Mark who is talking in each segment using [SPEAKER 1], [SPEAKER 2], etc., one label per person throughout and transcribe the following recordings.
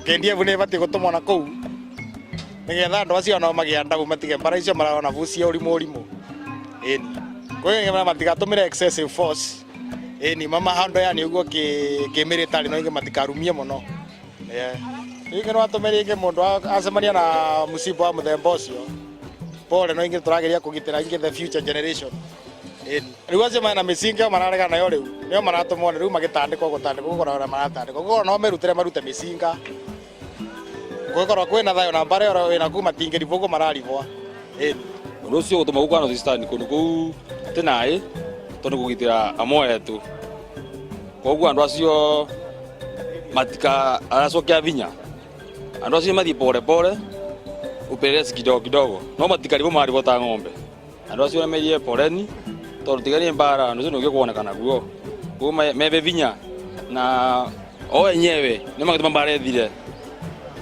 [SPEAKER 1] KDF nä batiä gå tå mwana kå u nä getha andå acio nao magä ndagu matige mbara icio marona bucia å rimå å rimå ĩni kwä matigatå mä re excessive force ĩni mama handå yani å guo kä mä rä tarä no ingä matikarumie må no ingä no atå mä rä ingä må ndå acemania na mucibo wa må themba å cio pole no ingä tå rageria kå gitä ra ingä the future generation rä u acio mena mä cinga mararega nayo rä u nä o maratå mone rä u magä tandä kwo gå tandä kwo gå korwo maratandä kwo gå no mä rutä re marute mä cinga gå korwo kwä na thayo na mbara ä ro wä na ku matingä ribå gå mararibwa
[SPEAKER 2] å å cio gå tå ma gå kwana thistani kå ndå kå u tä naä tondå gå gitä ra amoya etå koguo andå acio matika aracokia vinya andå acio mathiä pore pore upelelezi kidogo kidogo no matikaribo maribo ta ng'ombe andå acio merie poreni tondå tigarie mbara nä cio kuonekana guo guo mebe vinya na o enyewe nä magä mbara ethire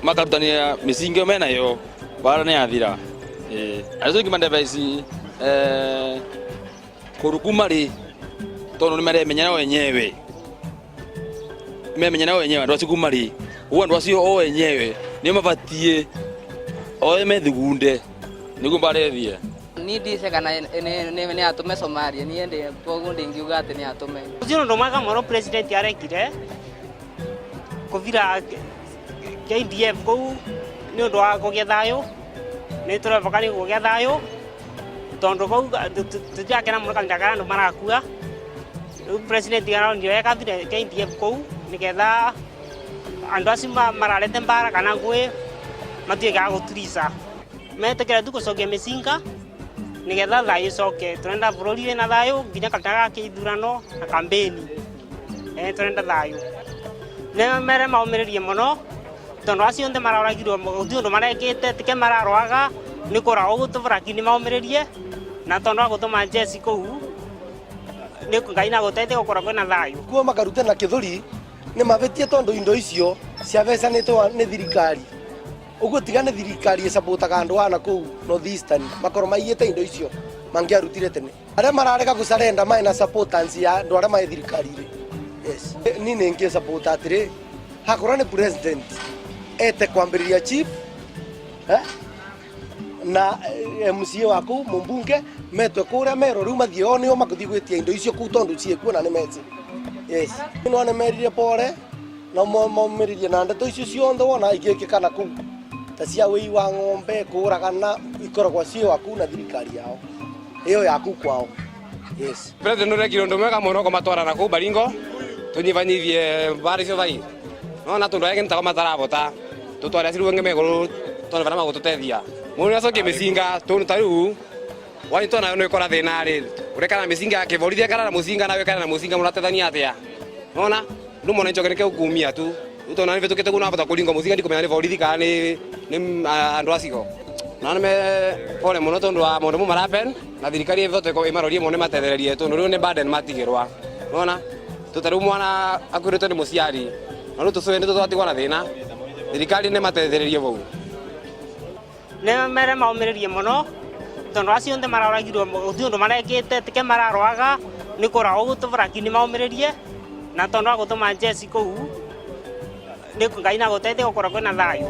[SPEAKER 2] makarutania mä cinga menayo mbara nä yathira acio ingä mandebe ici kå ruku marä tondå nä maremenya nao enyewe memenya nao enyewe andå acio kumarä guo andå acio o enyewe nä mabatiä oe methugunde niguo mbara ethie
[SPEAKER 3] ni ndice kana nä atå me Somalia niä ndä koguo ndä ngiuga atä nä atå me
[SPEAKER 4] ucio ndå mwega må no president arekire kå vira KDF kå u nä å ndå wa kå gä thayå nä tå rebokani kå gä thayå tondå kå u tå tiakena må no kahinda karä andå marakua rä u president aronio ekavire KDF kå u nä getha andå acio mararete mbara kana ngwä matuä ga gå turica metä kä re tu gå cokia mä cinga nä getha thayå coke tå renda bå rå ri wä na thayå nginya kahinda ga kä ithurano na kambeni tå renda thayå nä mere maumä rä rie må no tondå acio nthe mararagirwo gå tirä å ndå marekä te tä ke mararwaga nä kå ragwo gå tå baraki nä maumä rä rie na tondå wa gå tå ma njeci kå u ngai na gå teithia gå korwo kwä na thayå
[SPEAKER 5] kuo makarute na kä thå ri nä mabä tie tondå indo icio ciabecanä two nä thirikari uguo tiga nä thirikari ĩcabotaga andå ana kũu North Eastern makorwo maiyĩte indo icio mangĩarutire tene arĩa mararega gũcarenda maĩ na supportance ya andũ arĩa maĩ thirikari-rĩ ni nĩ ngĩ-support atĩrĩ hakorwo nĩ president ete kwambĩrĩria chief na MCA wa kũu mũmbunge metwe kũrĩa mero rĩu mathiĩ o nĩo magũthiĩ gwĩtia indo icio kũu tondũ ciĩkuo na nĩ meci no nĩ merire pore na maumĩrĩrie na ndeto icio ciothe wona igĩkĩkana kũu ta cia wĩi wa ng'ombe kũragana ikoragwo ciĩ waku na thirikari yao ĩyo yaku kwao
[SPEAKER 6] president ũrekire ũndũ mwega mũno kũmatwarana kũu Baringo tũnyibanyibie mbara icio thai no na tondũ aya nĩtago matarabota tũtware acio rĩu megũrũ tondũ bana magũtũteithia mũndũ nĩacokie mĩcinga tondũ ta rĩu wanitwo nayo nĩ ĩkora thĩna-rĩ ũrekana mĩcinga kĩborithia kana na mũcinga nawe kana na mũcinga mũratethania atĩa nona ndu mwana njoke nike ukumia tu utona ni vetukete kuna bata kulinga muzinga ndiko menya ni borithi kana ni andu acigo na me pole muno tondu wa mundu marapen na thirikari ivote ko imarorie mone matethererie tondu riu ni burden matigirwa nona tutaru mwana akurite ni muciari na ru tucwe ni tutwatigwa na thina thirikari ni matethererie bau
[SPEAKER 4] ne mere maumiririe muno tondu acio nthe mararagirwo gutiu ndu marekite tike mararwaga ni kurago gutubaraki ni maumiririe na tondå wa gå tå ma njeci kå u ngai na gå teithia gå korwo kwä na thayå.